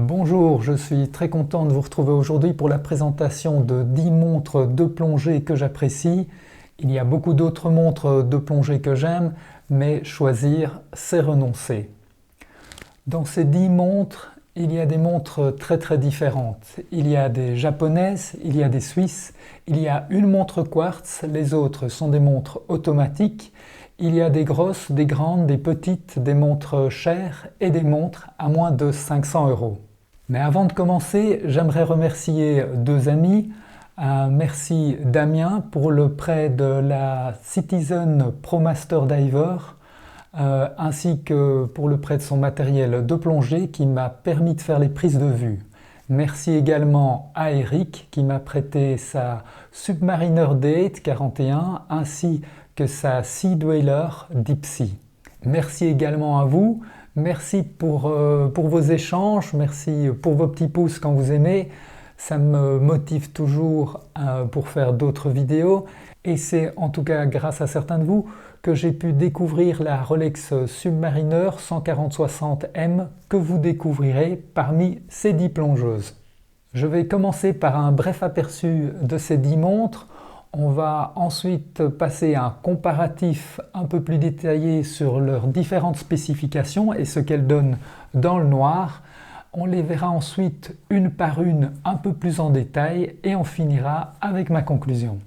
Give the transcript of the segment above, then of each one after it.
Bonjour, je suis très content de vous retrouver aujourd'hui pour la présentation de 10 montres de plongée que j'apprécie. Il y a beaucoup d'autres montres de plongée que j'aime, mais choisir, c'est renoncer. Dans ces 10 montres, il y a des montres très différentes. Il y a des japonaises, il y a des suisses, il y a une montre quartz, les autres sont des montres automatiques. Il y a des grosses, des grandes, des petites, des montres chères et des montres à moins de 500 €. Mais avant de commencer, j'aimerais remercier deux amis. Merci Damien pour le prêt de la Citizen ProMaster Diver, ainsi que pour le prêt de son matériel de plongée qui m'a permis de faire les prises de vue. Merci également à Eric qui m'a prêté sa Submariner Date 41 ainsi que sa Sea Dweller Deep Sea. Merci également à vous. Merci pour vos échanges, merci pour vos petits pouces quand vous aimez. Ça me motive toujours pour faire d'autres vidéos. Et c'est en tout cas grâce à certains de vous que j'ai pu découvrir la Rolex Submariner 140-60M que vous découvrirez parmi ces 10 plongeuses. Je vais commencer par un bref aperçu de ces 10 montres. On va ensuite passer à un comparatif un peu plus détaillé sur leurs différentes spécifications et ce qu'elles donnent dans le noir. On les verra ensuite une par une un peu plus en détail et on finira avec ma conclusion.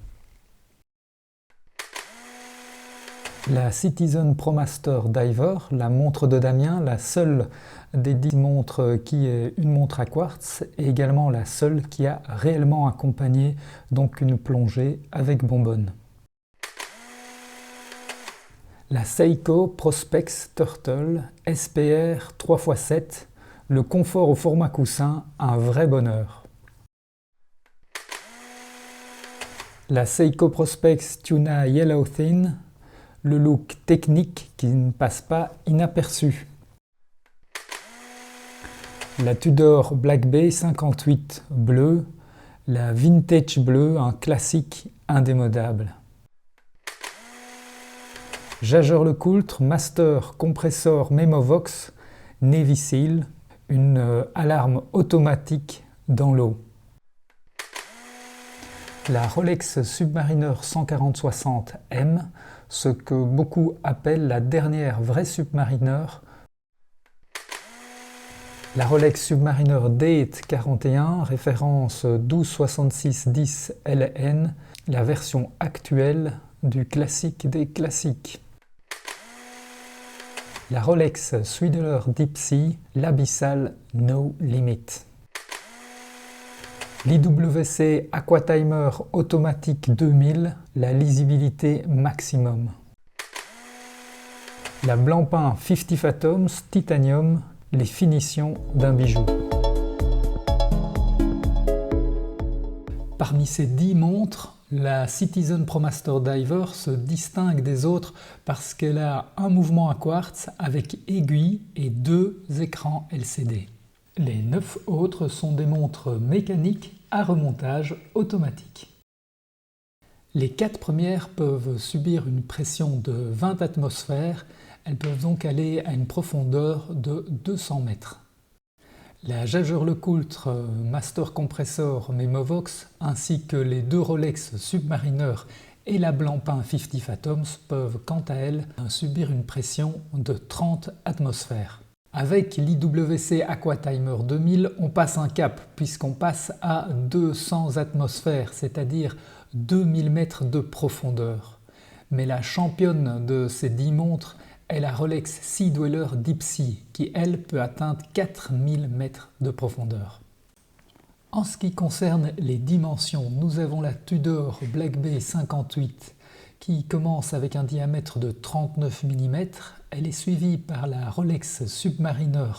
La Citizen ProMaster Diver, la montre de Damien, la seule des 10 montres qui est une montre à quartz et également la seule qui a réellement accompagné donc une plongée avec bonbonne. La Seiko Prospex Turtle SPR 3x7, le confort au format coussin, un vrai bonheur. La Seiko Prospex Tuna Yellow Thin, le look technique qui ne passe pas inaperçu. La Tudor Black Bay 58 bleue, la Vintage bleue, un classique indémodable. Jaeger-LeCoultre Master Compressor Memovox Navy Seal, une alarme automatique dans l'eau. La Rolex Submariner 140-60M, ce que beaucoup appellent la dernière vraie Submariner. La Rolex Submariner Date 41, référence 126610 LN, la version actuelle du classique des classiques. La Rolex Swedeler Deep Sea, l'abyssal No Limit. L'IWC Aquatimer Automatique 2000, la lisibilité maximum. La Blancpain 50 Fathoms Titanium, les finitions d'un bijou. Parmi ces 10 montres, la Citizen ProMaster Diver se distingue des autres parce qu'elle a un mouvement à quartz avec aiguille et 2 écrans LCD. Les 9 autres sont des montres mécaniques à remontage automatique. Les 4 premières peuvent subir une pression de 20 atmosphères, elles peuvent donc aller à une profondeur de 200 mètres. La Jaeger-LeCoultre Master Compressor Memovox ainsi que les 2 Rolex Submariner et la Blancpain 50 Fathoms peuvent quant à elles subir une pression de 30 atmosphères. Avec l'IWC Aquatimer 2000, on passe un cap puisqu'on passe à 200 atmosphères, c'est-à-dire 2000 mètres de profondeur. Mais la championne de ces 10 montres est la Rolex Sea Dweller Deep Sea, qui elle peut atteindre 4000 mètres de profondeur. En ce qui concerne les dimensions, nous avons la Tudor Black Bay 58 qui commence avec un diamètre de 39 mm. Elle est suivie par la Rolex Submariner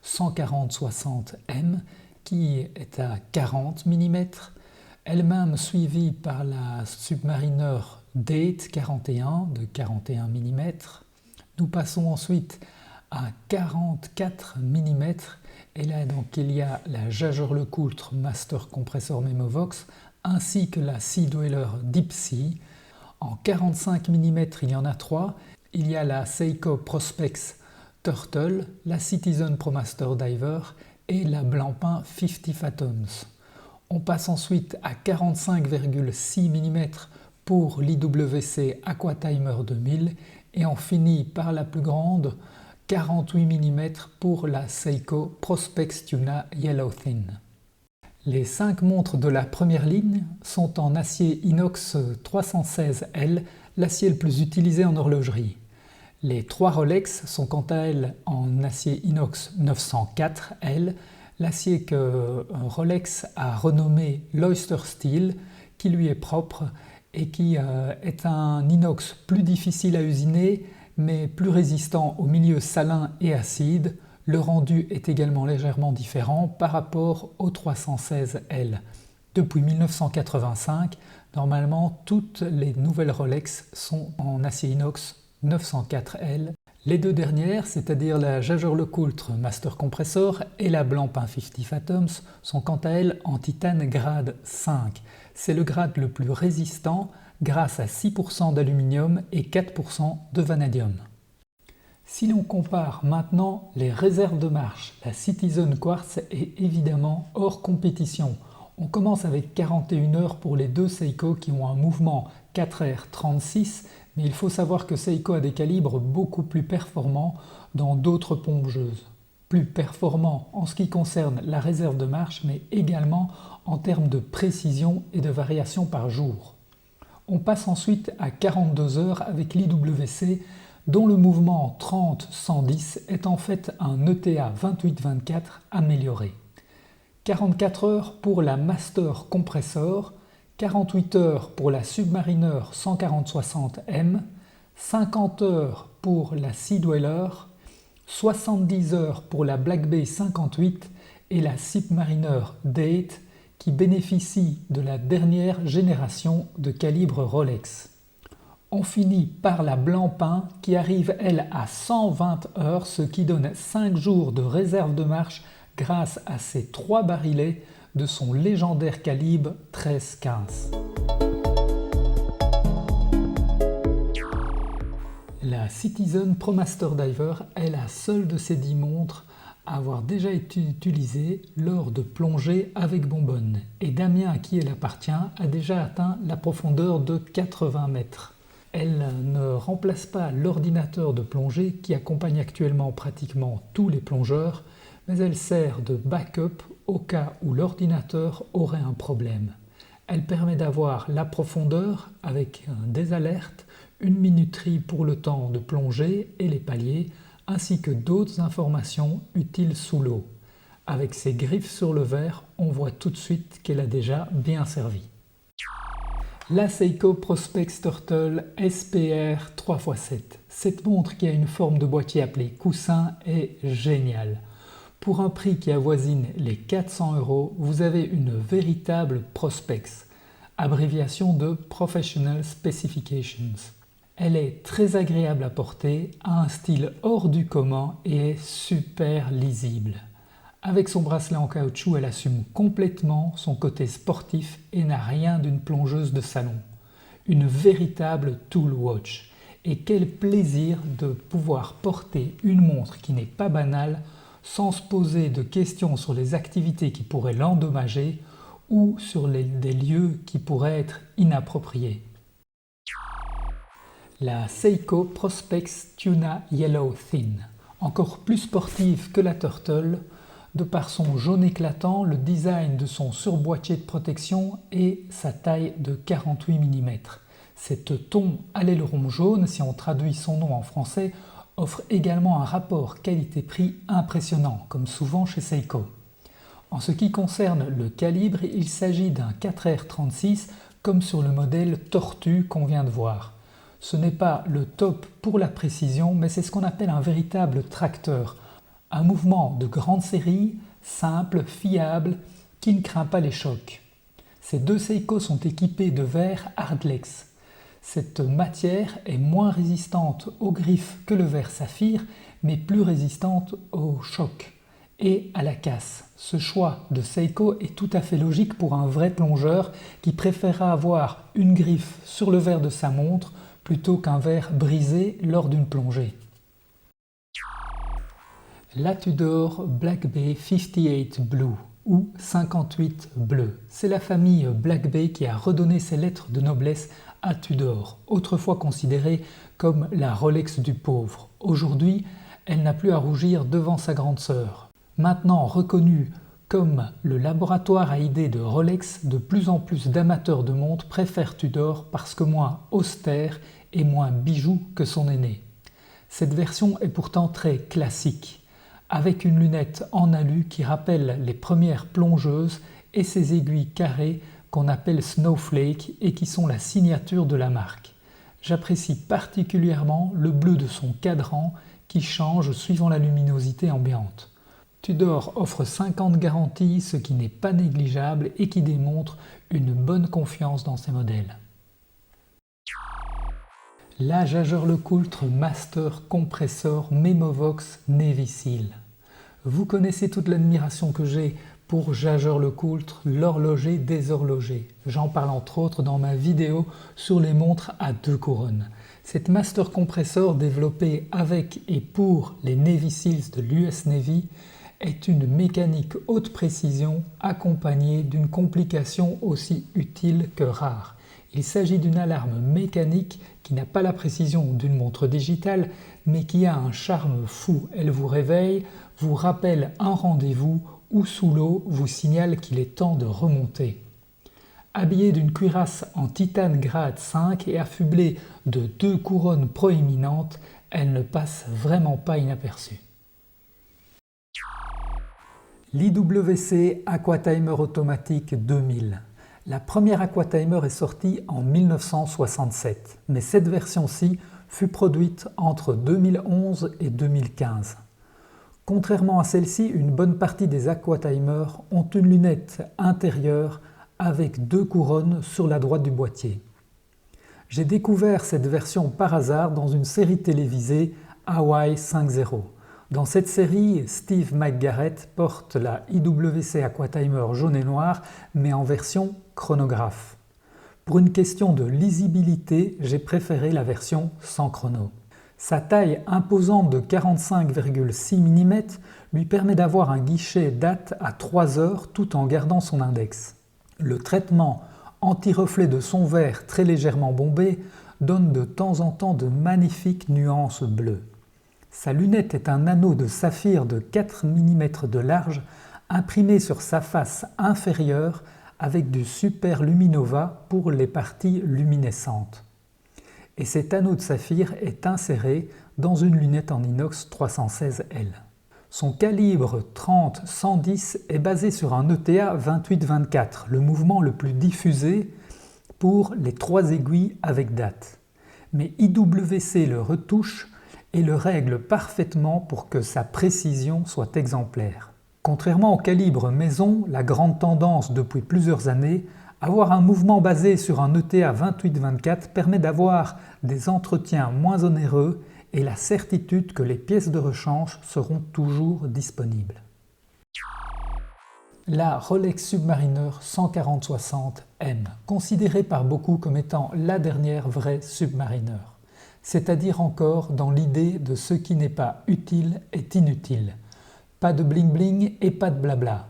140-60M qui est à 40 mm. Elle-même suivie par la Submariner Date 41 de 41 mm. Nous passons ensuite à 44 mm et là donc il y a la Jaeger-LeCoultre Master Compressor Memovox ainsi que la Sea Dweller Deep Sea. En 45 mm il y en a 3. Il y a la Seiko Prospex Turtle, la Citizen ProMaster Diver et la Blancpain 50 Fathoms. On passe ensuite à 45,6 mm pour l'IWC Aquatimer 2000 et on finit par la plus grande 48 mm pour la Seiko Prospex Tuna Yellow Thin. Les 5 montres de la première ligne sont en acier inox 316L, l'acier le plus utilisé en horlogerie. Les 3 Rolex sont quant à elles en acier inox 904L, l'acier que Rolex a renommé l'Oyster Steel, qui lui est propre et qui est un inox plus difficile à usiner mais plus résistant aux milieux salins et acides. Le rendu est également légèrement différent par rapport au 316L. Depuis 1985, normalement toutes les nouvelles Rolex sont en acier inox 904L. Les 2 dernières, c'est-à-dire la Jaeger-LeCoultre Master Compressor et la Blancpain 50 Fathoms, sont quant à elles en titane grade 5. C'est le grade le plus résistant grâce à 6% d'aluminium et 4% de vanadium. Si l'on compare maintenant les réserves de marche, la Citizen Quartz est évidemment hors compétition. On commence avec 41 heures pour les 2 Seiko qui ont un mouvement 4R36, mais il faut savoir que Seiko a des calibres beaucoup plus performants dans d'autres plongeuses. Plus performants en ce qui concerne la réserve de marche, mais également en termes de précision et de variation par jour. On passe ensuite à 42 heures avec l'IWC, dont le mouvement 30-110 est en fait un ETA 28-24 amélioré. 44 heures pour la Master Compressor, 48 heures pour la Submariner 140-60M, 50 heures pour la Sea Dweller, 70 heures pour la Black Bay 58 et la Submariner Date qui bénéficie de la dernière génération de calibre Rolex. On finit par la Blancpain qui arrive elle à 120 heures, ce qui donne 5 jours de réserve de marche grâce à ses 3 barilets de son légendaire calibre 13-15. La Citizen ProMaster Diver est la seule de ces 10 montres à avoir déjà été utilisée lors de plongées avec bonbonne, et Damien à qui elle appartient a déjà atteint la profondeur de 80 mètres. Elle ne remplace pas l'ordinateur de plongée qui accompagne actuellement pratiquement tous les plongeurs, mais elle sert de backup au cas où l'ordinateur aurait un problème. Elle permet d'avoir la profondeur avec des alertes, une minuterie pour le temps de plongée et les paliers, ainsi que d'autres informations utiles sous l'eau. Avec ses griffes sur le verre, on voit tout de suite qu'elle a déjà bien servi. La Seiko Prospex Turtle SPR 3x7. Cette montre qui a une forme de boîtier appelé coussin est géniale. Pour un prix qui avoisine les 400 €, vous avez une véritable Prospex, abréviation de Professional Specifications. Elle est très agréable à porter, a un style hors du commun et est super lisible. Avec son bracelet en caoutchouc, elle assume complètement son côté sportif et n'a rien d'une plongeuse de salon. Une véritable tool watch. Et quel plaisir de pouvoir porter une montre qui n'est pas banale sans se poser de questions sur les activités qui pourraient l'endommager ou sur des lieux qui pourraient être inappropriés. La Seiko Prospex Tuna Yellow Thin, encore plus sportive que la Turtle, de par son jaune éclatant, le design de son surboîtier de protection et sa taille de 48 mm. Cette ton à l'aileron jaune, si on traduit son nom en français, offre également un rapport qualité-prix impressionnant, comme souvent chez Seiko. En ce qui concerne le calibre, il s'agit d'un 4R36 comme sur le modèle Tortue qu'on vient de voir. Ce n'est pas le top pour la précision, mais c'est ce qu'on appelle un véritable tracteur. Un mouvement de grande série, simple, fiable, qui ne craint pas les chocs. Ces 2 Seiko sont équipés de verre Hardlex. Cette matière est moins résistante aux griffes que le verre saphir, mais plus résistante aux chocs et à la casse. Ce choix de Seiko est tout à fait logique pour un vrai plongeur qui préférera avoir une griffe sur le verre de sa montre plutôt qu'un verre brisé lors d'une plongée. La Tudor Black Bay 58 Blue ou 58 bleu. C'est la famille Black Bay qui a redonné ses lettres de noblesse à Tudor, autrefois considérée comme la Rolex du pauvre. Aujourd'hui, elle n'a plus à rougir devant sa grande sœur. Maintenant reconnue comme le laboratoire à idées de Rolex, de plus en plus d'amateurs de montres préfèrent Tudor parce que moins austère et moins bijou que son aîné. Cette version est pourtant très classique, avec une lunette en alu qui rappelle les premières plongeuses et ses aiguilles carrées qu'on appelle Snowflake et qui sont la signature de la marque. J'apprécie particulièrement le bleu de son cadran qui change suivant la luminosité ambiante. Tudor offre 5 ans de garantie, ce qui n'est pas négligeable et qui démontre une bonne confiance dans ses modèles. La Jaeger-LeCoultre Master Compressor Memovox Navy Seal. Vous connaissez toute l'admiration que j'ai pour Jaeger-LeCoultre, l'horloger des horlogers. J'en parle entre autres dans ma vidéo sur les montres à 2 couronnes. Cette Master Compressor développée avec et pour les Navy Seals de l'US Navy est une mécanique haute précision accompagnée d'une complication aussi utile que rare. Il s'agit d'une alarme mécanique qui n'a pas la précision d'une montre digitale, mais qui a un charme fou. Elle vous réveille, vous rappelle un rendez-vous ou sous l'eau vous signale qu'il est temps de remonter. Habillée d'une cuirasse en titane grade 5 et affublée de 2 couronnes proéminentes, elle ne passe vraiment pas inaperçue. L'IWC Aquatimer automatique 2000. La première Aquatimer est sortie en 1967, mais cette version-ci fut produite entre 2011 et 2015. Contrairement à celle-ci, une bonne partie des Aquatimers ont une lunette intérieure avec 2 couronnes sur la droite du boîtier. J'ai découvert cette version par hasard dans une série télévisée Hawaii 5.0. Dans cette série, Steve McGarrett porte la IWC Aquatimer jaune et noir, mais en version chronographe. Pour une question de lisibilité, j'ai préféré la version sans chrono. Sa taille imposante de 45,6 mm lui permet d'avoir un guichet date à 3 heures tout en gardant son index. Le traitement anti-reflet de son verre très légèrement bombé donne de temps en temps de magnifiques nuances bleues. Sa lunette est un anneau de saphir de 4 mm de large imprimé sur sa face inférieure avec du Super Luminova pour les parties luminescentes. Et cet anneau de saphir est inséré dans une lunette en inox 316L. Son calibre 30-110 est basé sur un ETA 28-24, le mouvement le plus diffusé pour les 3 aiguilles avec date. Mais IWC le retouche et le règle parfaitement pour que sa précision soit exemplaire. Contrairement au calibre maison, la grande tendance depuis plusieurs années, avoir un mouvement basé sur un ETA 28-24 permet d'avoir des entretiens moins onéreux et la certitude que les pièces de rechange seront toujours disponibles. La Rolex Submariner 140-60M, considérée par beaucoup comme étant la dernière vraie Submariner. C'est-à-dire encore dans l'idée de ce qui n'est pas utile est inutile. Pas de bling bling et pas de blabla.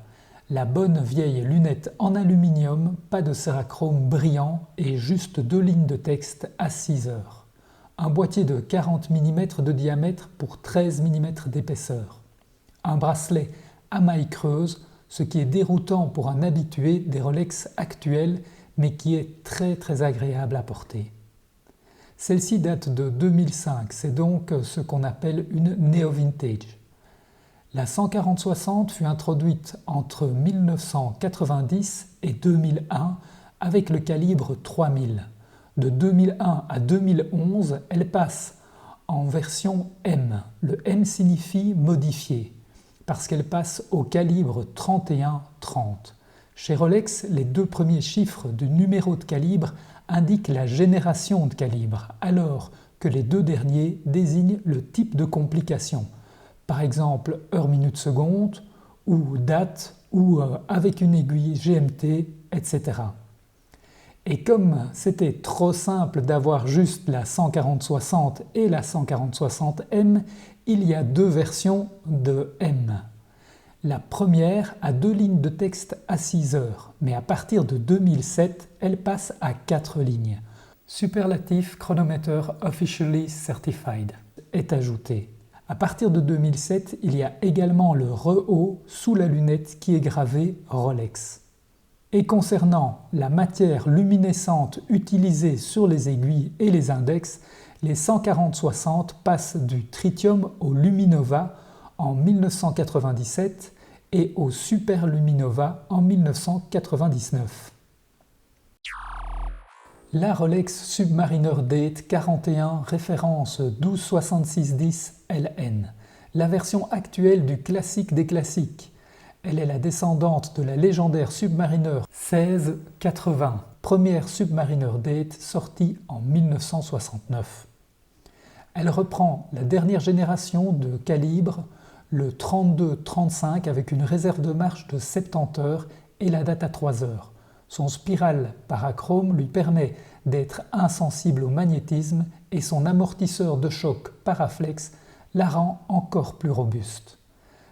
La bonne vieille lunette en aluminium, pas de cérachrome brillant et juste 2 lignes de texte à 6 heures. Un boîtier de 40 mm de diamètre pour 13 mm d'épaisseur. Un bracelet à maille creuse, ce qui est déroutant pour un habitué des Rolex actuels, mais qui est très agréable à porter. Celle-ci date de 2005, c'est donc ce qu'on appelle une néo-vintage. La 140-60 fut introduite entre 1990 et 2001 avec le calibre 3000. De 2001 à 2011, elle passe en version M. Le M signifie modifié, parce qu'elle passe au calibre 31-30. Chez Rolex, les 2 premiers chiffres du numéro de calibre indiquent la génération de calibre, alors que les 2 derniers désignent le type de complication. Par exemple, heure, minute, seconde, ou date, ou avec une aiguille GMT, etc. Et comme c'était trop simple d'avoir juste la 140-60 et la 140-60M, il y a deux versions de M. La première a 2 lignes de texte à 6 heures, mais à partir de 2007, elle passe à 4 lignes. Superlative Chronometer Officially Certified est ajouté. À partir de 2007, il y a également le re-haut sous la lunette qui est gravé Rolex. Et concernant la matière luminescente utilisée sur les aiguilles et les index, les 140-60 passent du tritium au Luminova en 1997 et au Super Luminova en 1999. La Rolex Submariner Date 41 référence 126610 LN, la version actuelle du classique des classiques. Elle est la descendante de la légendaire Submariner 1680, première Submariner Date sortie en 1969. Elle reprend la dernière génération de calibre, le 32-35 avec une réserve de marche de 70 heures et la date à 3 heures. Son spirale parachrome lui permet d'être insensible au magnétisme et son amortisseur de choc Paraflex la rend encore plus robuste.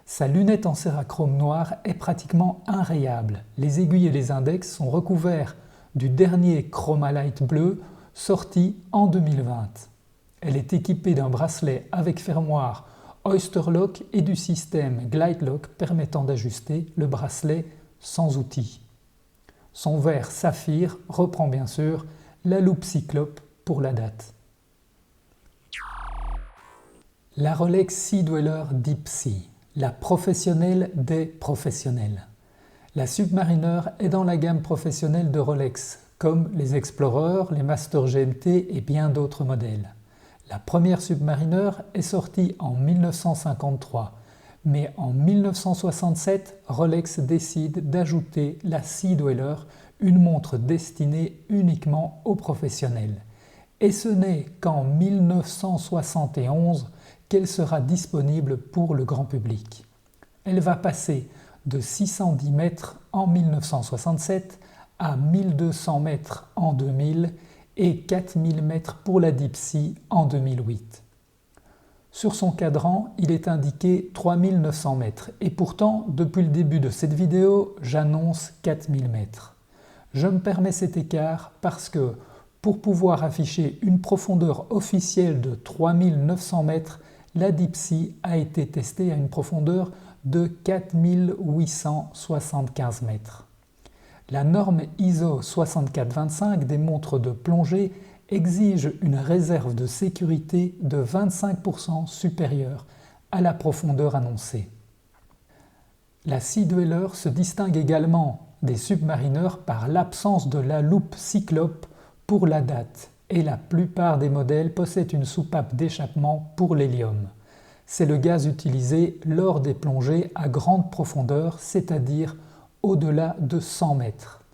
Sa lunette en cérachrome noir est pratiquement inrayable. Les aiguilles et les index sont recouverts du dernier Chromalight bleu sorti en 2020. Elle est équipée d'un bracelet avec fermoir Oyster Lock et du système Glide Lock permettant d'ajuster le bracelet sans outil. Son verre saphir reprend bien sûr la loupe cyclope pour la date. La Rolex Sea Dweller Deep Sea, la professionnelle des professionnels. La Submariner est dans la gamme professionnelle de Rolex, comme les Explorer, les Master GMT et bien d'autres modèles. La première Submariner est sortie en 1953, mais en 1967, Rolex décide d'ajouter la Sea Dweller, une montre destinée uniquement aux professionnels. Et ce n'est qu'en 1971 qu'elle sera disponible pour le grand public. Elle va passer de 610 mètres en 1967 à 1200 mètres en 2000 et 4000 mètres pour la Deep Sea en 2008. Sur son cadran, il est indiqué 3900 mètres et pourtant, depuis le début de cette vidéo, j'annonce 4000 mètres. Je me permets cet écart parce que pour pouvoir afficher une profondeur officielle de 3900 mètres, la Deep Sea a été testée à une profondeur de 4875 mètres. La norme ISO 6425 des montres de plongée exige une réserve de sécurité de 25% supérieure à la profondeur annoncée. La Sea Dweller se distingue également des Submariners par l'absence de la loupe cyclope pour la date et la plupart des modèles possèdent une soupape d'échappement pour l'hélium. C'est le gaz utilisé lors des plongées à grande profondeur, c'est-à-dire au-delà de 100 mètres.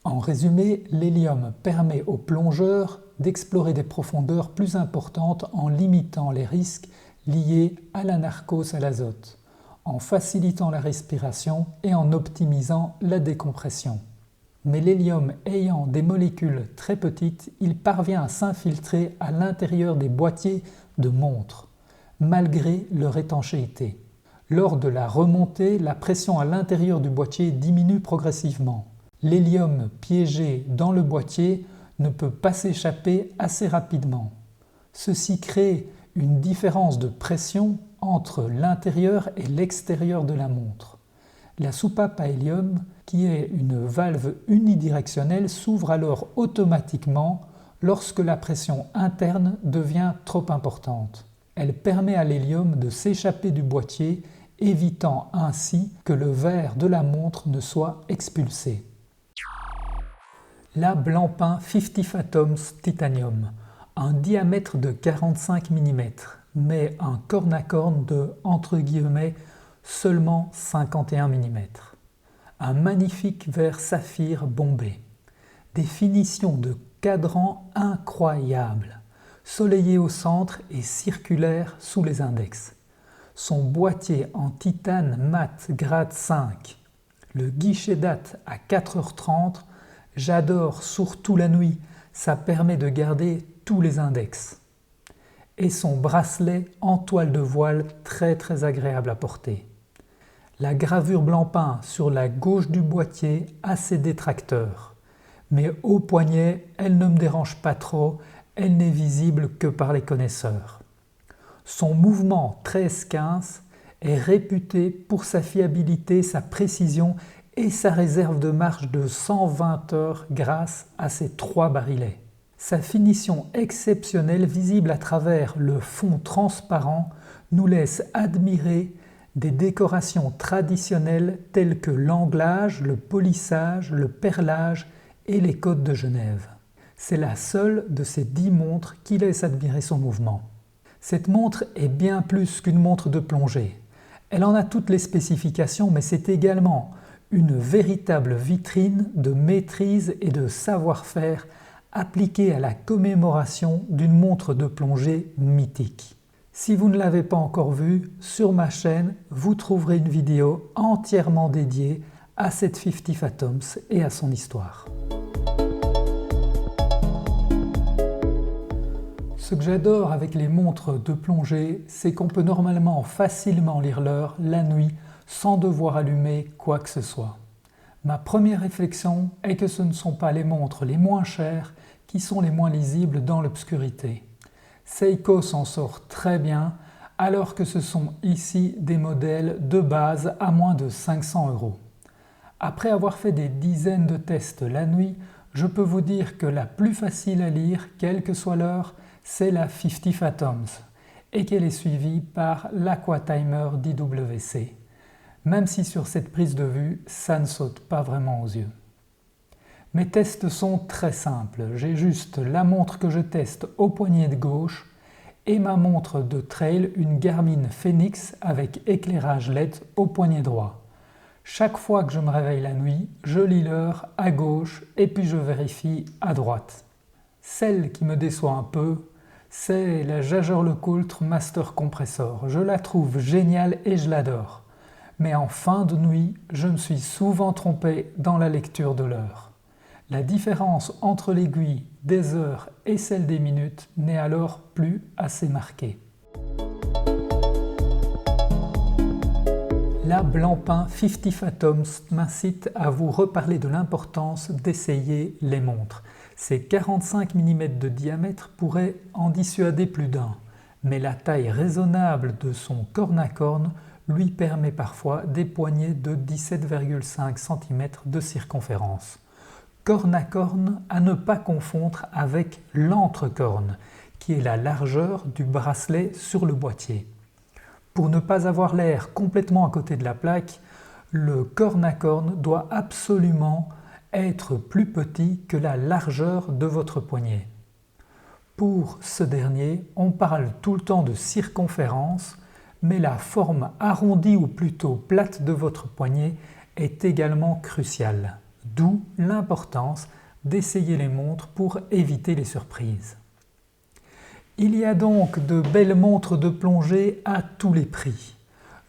En résumé, l'hélium permet aux plongeurs d'explorer des profondeurs plus importantes en limitant les risques liés à la narcose à l'azote, en facilitant la respiration et en optimisant la décompression. Mais l'hélium ayant des molécules très petites, il parvient à s'infiltrer à l'intérieur des boîtiers de montres, malgré leur étanchéité. Lors de la remontée, la pression à l'intérieur du boîtier diminue progressivement. L'hélium piégé dans le boîtier ne peut pas s'échapper assez rapidement. Ceci crée une différence de pression entre l'intérieur et l'extérieur de la montre. La soupape à hélium, qui est une valve unidirectionnelle, s'ouvre alors automatiquement lorsque la pression interne devient trop importante. Elle permet à l'hélium de s'échapper du boîtier, évitant ainsi que le verre de la montre ne soit expulsé. La Blancpain 50 Fathoms Titanium, un diamètre de 45 mm, mais un corne à corne de « seulement 51 mm. Un magnifique verre saphir bombé. Des finitions de cadran incroyables, soleillé au centre et circulaire sous les index. Son boîtier en titane mat grade 5. Le guichet date à 4h30, J'adore surtout la nuit, ça permet de garder tous les index. Et son bracelet en toile de voile très agréable à porter. La gravure blanc peint sur la gauche du boîtier a ses détracteurs. Mais au poignet, elle ne me dérange pas trop, elle n'est visible que par les connaisseurs. Son mouvement 13-15 est réputé pour sa fiabilité, sa précision et sa réserve de marche de 120 heures grâce à ses 3 barilets. Sa finition exceptionnelle visible à travers le fond transparent nous laisse admirer des décorations traditionnelles telles que l'anglage, le polissage, le perlage et les côtes de Genève. C'est la seule de ces 10 montres qui laisse admirer son mouvement. Cette montre est bien plus qu'une montre de plongée. Elle en a toutes les spécifications, mais c'est également une véritable vitrine de maîtrise et de savoir-faire appliquée à la commémoration d'une montre de plongée mythique. Si vous ne l'avez pas encore vue, sur ma chaîne, vous trouverez une vidéo entièrement dédiée à cette 50 Fathoms et à son histoire. Ce que j'adore avec les montres de plongée, c'est qu'on peut normalement facilement lire l'heure la nuit sans devoir allumer quoi que ce soit. Ma première réflexion est que ce ne sont pas les montres les moins chères qui sont les moins lisibles dans l'obscurité. Seiko s'en sort très bien, alors que ce sont ici des modèles de base à moins de 500 €. Après avoir fait des dizaines de tests la nuit, je peux vous dire que la plus facile à lire, quelle que soit l'heure, c'est la 50 Fathoms et qu'elle est suivie par l'Aquatimer d'IWC, même si sur cette prise de vue, ça ne saute pas vraiment aux yeux. Mes tests sont très simples, j'ai juste la montre que je teste au poignet de gauche et ma montre de trail, une Garmin Fenix avec éclairage LED au poignet droit. Chaque fois que je me réveille la nuit, je lis l'heure à gauche et puis je vérifie à droite. Celle qui me déçoit un peu, c'est la Jaeger-LeCoultre Master Compressor. Je la trouve géniale et je l'adore. Mais en fin de nuit, je me suis souvent trompé dans la lecture de l'heure. La différence entre l'aiguille des heures et celle des minutes n'est alors plus assez marquée. La Blancpain 50 Fathoms m'incite à vous reparler de l'importance d'essayer les montres. Ces 45 mm de diamètre pourraient en dissuader plus d'un, mais la taille raisonnable de son corne à corne lui permet parfois des poignées de 17,5 cm de circonférence. Corne à corne à ne pas confondre avec l'entrecorne, qui est la largeur du bracelet sur le boîtier. Pour ne pas avoir l'air complètement à côté de la plaque, le corne à corne doit absolument être plus petit que la largeur de votre poignet. Pour ce dernier, on parle tout le temps de circonférence, mais la forme arrondie ou plutôt plate de votre poignet est également cruciale, d'où l'importance d'essayer les montres pour éviter les surprises. Il y a donc de belles montres de plongée à tous les prix.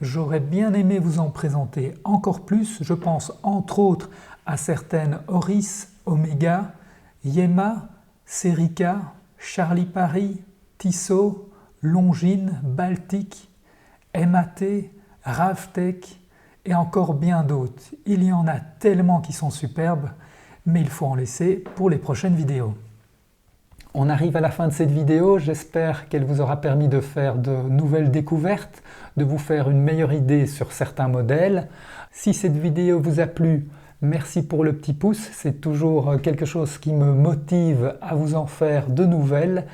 J'aurais bien aimé vous en présenter encore plus, je pense entre autres à certaines Oris, Omega, Yema, Serica, Charlie Paris, Tissot, Longines, Baltic, MAT, Ravtech et encore bien d'autres. Il y en a tellement qui sont superbes, mais il faut en laisser pour les prochaines vidéos. On arrive à la fin de cette vidéo, j'espère qu'elle vous aura permis de faire de nouvelles découvertes, de vous faire une meilleure idée sur certains modèles. Si cette vidéo vous a plu, merci pour le petit pouce, c'est toujours quelque chose qui me motive à vous en faire de nouvelles.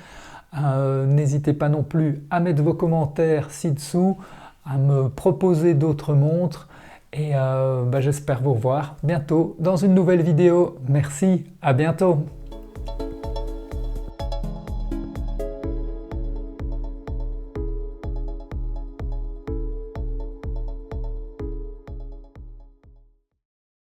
N'hésitez pas non plus à mettre vos commentaires ci-dessous, à me proposer d'autres montres et j'espère vous revoir bientôt dans une nouvelle vidéo. Merci, à bientôt.